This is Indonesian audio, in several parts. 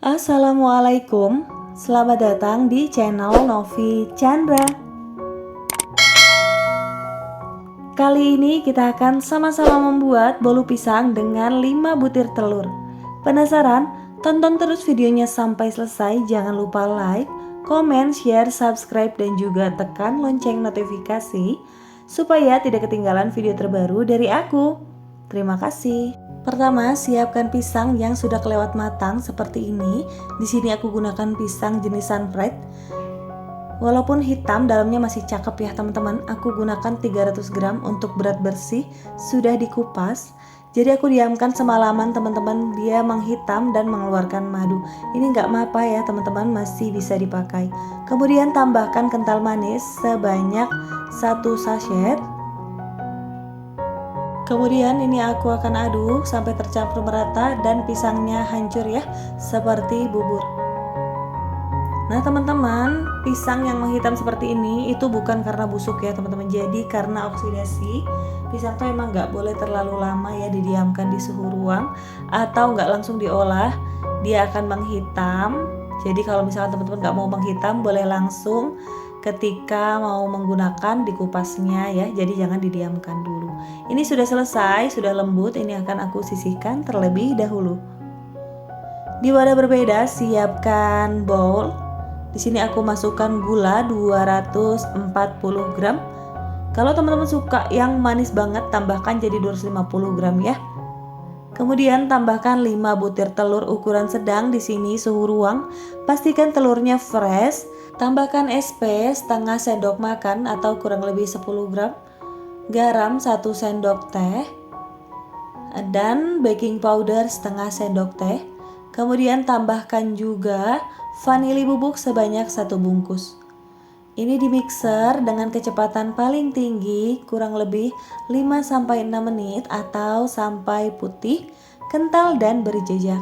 Assalamualaikum, selamat datang di channel Novi Chandra. Kali ini kita akan sama-sama membuat bolu pisang dengan 5 butir telur. Penasaran? Tonton terus videonya sampai selesai, jangan lupa like, komen, share, subscribe, dan juga tekan lonceng notifikasi supaya tidak ketinggalan video terbaru dari aku. Terima kasih. Pertama, siapkan pisang yang sudah kelewat matang seperti ini. Di sini aku gunakan pisang jenis sunfried. Walaupun hitam, dalamnya masih cakep ya teman-teman. Aku gunakan 300 gram untuk berat bersih, sudah dikupas. Jadi aku diamkan semalaman teman-teman, dia menghitam dan mengeluarkan madu. Ini nggak apa ya teman-teman, masih bisa dipakai. Kemudian tambahkan kental manis sebanyak 1 sachet. Kemudian ini aku akan aduk sampai tercampur merata dan pisangnya hancur ya, seperti bubur. Nah teman-teman, pisang yang menghitam seperti ini itu bukan karena busuk ya teman-teman, jadi karena oksidasi. Pisang tuh emang nggak boleh terlalu lama ya didiamkan di suhu ruang atau nggak langsung diolah, dia akan menghitam. Jadi kalau misalkan teman-teman nggak mau menghitam, boleh langsung ketika mau menggunakan dikupasnya ya, jadi jangan didiamkan dulu. Ini sudah selesai, sudah lembut, ini akan aku sisihkan terlebih dahulu. Di wadah berbeda siapkan bowl. Di sini aku masukkan gula 240 gram. Kalau teman-teman suka yang manis banget, tambahkan jadi 250 gram ya. Kemudian tambahkan 5 butir telur ukuran sedang, di sini suhu ruang. Pastikan telurnya fresh. Tambahkan SP setengah sendok makan atau kurang lebih 10 gram. Garam 1 sendok teh. Dan baking powder setengah sendok teh. Kemudian tambahkan juga vanili bubuk sebanyak 1 bungkus. Ini di mixer dengan kecepatan paling tinggi kurang lebih 5-6 menit atau sampai putih, kental dan berjejak.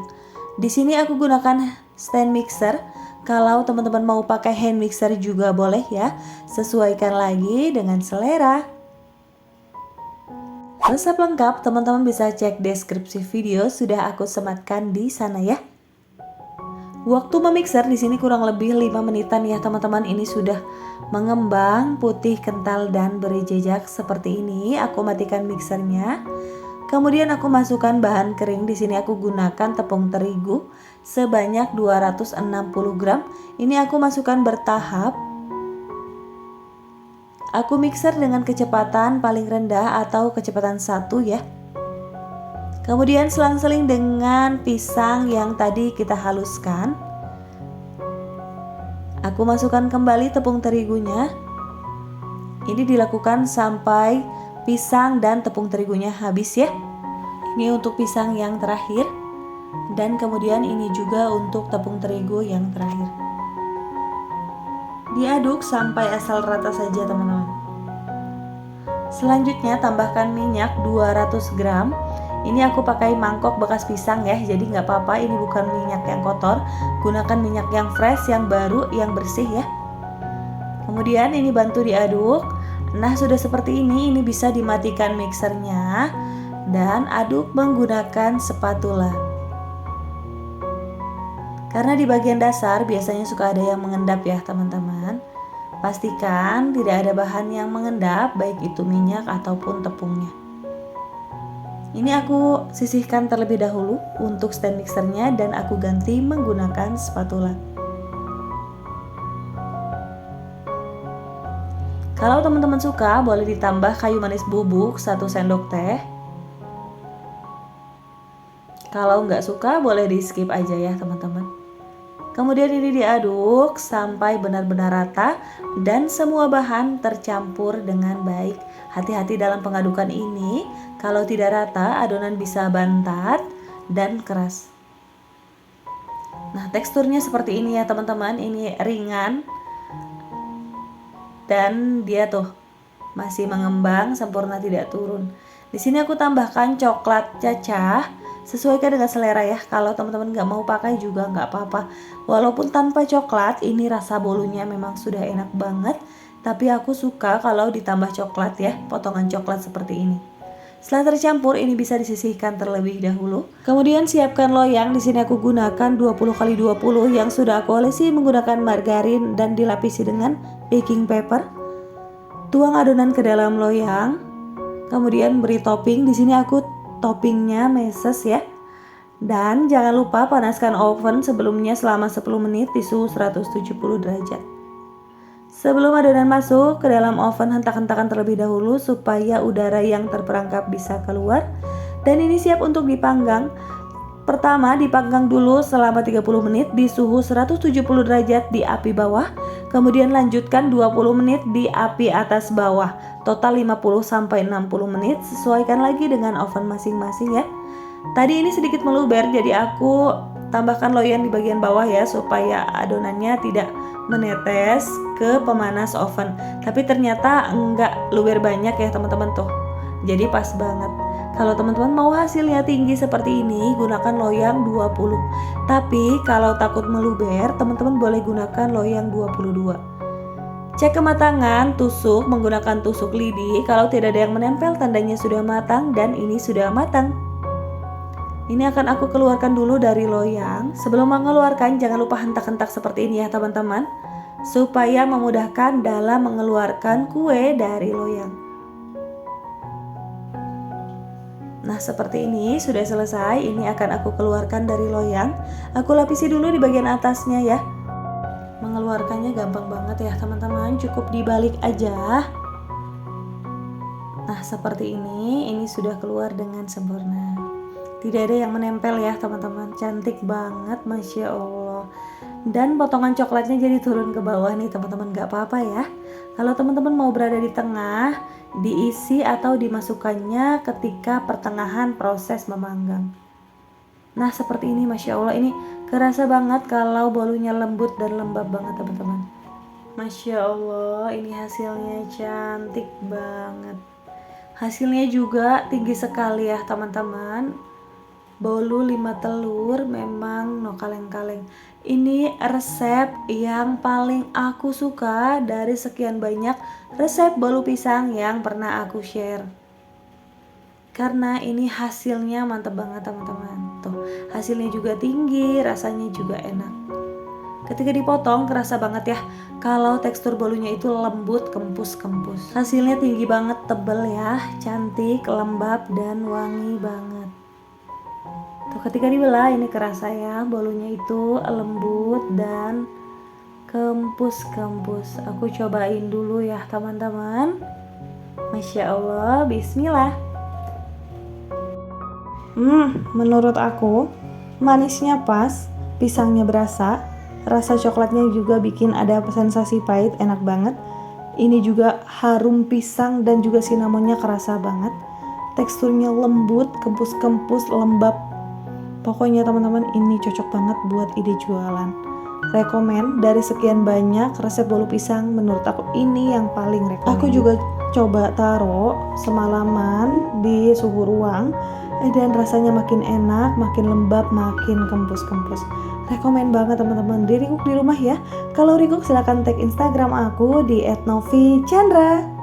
Di sini aku gunakan stand mixer. Kalau teman-teman mau pakai hand mixer juga boleh ya. Sesuaikan lagi dengan selera. Resep lengkap teman-teman bisa cek deskripsi video, sudah aku sematkan di sana ya. Waktu memixer di sini kurang lebih 5 menitan ya teman-teman. Ini sudah mengembang, putih, kental dan berjejak seperti ini. Aku matikan mixernya. Kemudian aku masukkan bahan kering. Di sini aku gunakan tepung terigu sebanyak 260 gram. Ini aku masukkan bertahap. Aku mixer dengan kecepatan paling rendah atau kecepatan 1 ya. Kemudian selang-seling dengan pisang yang tadi kita haluskan. Aku masukkan kembali tepung terigunya. Ini dilakukan sampai pisang dan tepung terigunya habis ya. Ini untuk pisang yang terakhir. Dan kemudian ini juga untuk tepung terigu yang terakhir. Diaduk sampai asal rata saja teman-teman. Selanjutnya tambahkan minyak 200 gram. Ini aku pakai mangkok bekas pisang ya, jadi nggak apa-apa, ini bukan minyak yang kotor. Gunakan minyak yang fresh, yang baru, yang bersih ya. Kemudian ini bantu diaduk. Nah sudah seperti ini bisa dimatikan mixernya dan aduk menggunakan spatula. Karena di bagian dasar biasanya suka ada yang mengendap ya teman-teman. Pastikan tidak ada bahan yang mengendap, baik itu minyak ataupun tepungnya. Ini aku sisihkan terlebih dahulu untuk stand mixernya dan aku ganti menggunakan spatula. Kalau teman-teman suka boleh ditambah kayu manis bubuk 1 sendok teh. Kalau nggak suka boleh di skip aja ya teman-teman. Kemudian ini diaduk sampai benar-benar rata dan semua bahan tercampur dengan baik. Hati-hati dalam pengadukan ini, kalau tidak rata adonan bisa bantat dan keras. Nah teksturnya seperti ini ya teman-teman, ini ringan dan dia tuh masih mengembang, sempurna, tidak turun. Di sini aku tambahkan coklat cacah. Sesuaikan dengan selera ya. Kalau teman-teman nggak mau pakai juga nggak apa-apa. Walaupun tanpa coklat, ini rasa bolunya memang sudah enak banget. Tapi aku suka kalau ditambah coklat ya, potongan coklat seperti ini. Setelah tercampur, ini bisa disisihkan terlebih dahulu. Kemudian siapkan loyang. Di sini aku gunakan 20x20 yang sudah aku olesi menggunakan margarin dan dilapisi dengan baking paper. Tuang adonan ke dalam loyang. Kemudian beri topping. Di sini aku toppingnya meses ya. Dan jangan lupa panaskan oven sebelumnya selama 10 menit di suhu 170 derajat. Sebelum adonan masuk ke dalam oven, hentak-hentakan terlebih dahulu supaya udara yang terperangkap bisa keluar. Dan ini siap untuk dipanggang. Pertama dipanggang dulu selama 30 menit di suhu 170 derajat di api bawah. Kemudian lanjutkan 20 menit di api atas bawah. Total 50-60 menit, sesuaikan lagi dengan oven masing-masing ya. Tadi ini sedikit meluber, jadi aku tambahkan loyang di bagian bawah ya, supaya adonannya tidak menetes ke pemanas oven. Tapi ternyata enggak luber banyak ya teman-teman tuh. Jadi pas banget. Kalau teman-teman mau hasilnya tinggi seperti ini, gunakan loyang 20. Tapi kalau takut meluber, teman-teman boleh gunakan loyang 22. Cek kematangan tusuk menggunakan tusuk lidi. Kalau tidak ada yang menempel, tandanya sudah matang dan ini sudah matang. Ini akan aku keluarkan dulu dari loyang. Sebelum mengeluarkan, jangan lupa hentak-hentak seperti ini ya teman-teman, supaya memudahkan dalam mengeluarkan kue dari loyang. Nah seperti ini sudah selesai. Ini akan aku keluarkan dari loyang. Aku lapisi dulu di bagian atasnya ya. Mengeluarkannya gampang banget ya teman-teman, cukup dibalik aja. Nah seperti ini sudah keluar dengan sempurna. Tidak ada yang menempel ya teman-teman, cantik banget, Masya Allah. Dan potongan coklatnya jadi turun ke bawah nih teman-teman, gak apa-apa ya. Kalau teman-teman mau berada di tengah, diisi atau dimasukkannya ketika pertengahan proses memanggang. Nah seperti ini, Masya Allah, ini kerasa banget kalau bolunya lembut dan lembab banget teman-teman. Masya Allah, ini hasilnya cantik banget. Hasilnya juga tinggi sekali ya teman-teman. Bolu 5 telur memang no kaleng-kaleng. Ini resep yang paling aku suka dari sekian banyak resep bolu pisang yang pernah aku share. Karena ini hasilnya mantap banget teman-teman. Tuh, hasilnya juga tinggi, rasanya juga enak. Ketika dipotong kerasa banget ya kalau tekstur bolunya itu lembut, kempus-kempus. Hasilnya tinggi banget, tebel ya, cantik, lembab dan wangi banget. Tuh, ketika dibelah ini kerasa ya bolunya itu lembut dan kempus-kempus. Aku cobain dulu ya teman-teman. Masya Allah, bismillah. Menurut aku manisnya pas, pisangnya berasa, rasa coklatnya juga bikin ada sensasi pahit, enak banget. Ini juga harum pisang dan juga cinnamonnya kerasa banget. Teksturnya lembut, kempus-kempus, lembab. Pokoknya teman-teman ini cocok banget buat ide jualan. Rekomen dari sekian banyak resep bolu pisang, menurut aku ini yang paling rekomen. Aku juga coba taruh semalaman di suhu ruang dan rasanya makin enak, makin lembab, makin kempus-kempus. Rekomen banget teman-teman di Ringkuk di rumah ya. Kalau Ringkuk silahkan tag Instagram aku di @novichandra.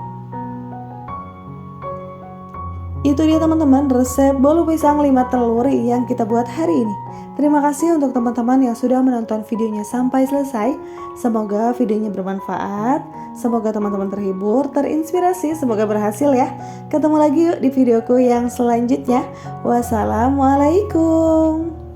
Itu dia teman-teman resep bolu pisang 5 telur yang kita buat hari ini. Terima kasih untuk teman-teman yang sudah menonton videonya sampai selesai. Semoga videonya bermanfaat. Semoga teman-teman terhibur, terinspirasi, semoga berhasil ya. Ketemu lagi yuk di videoku yang selanjutnya. Wassalamualaikum.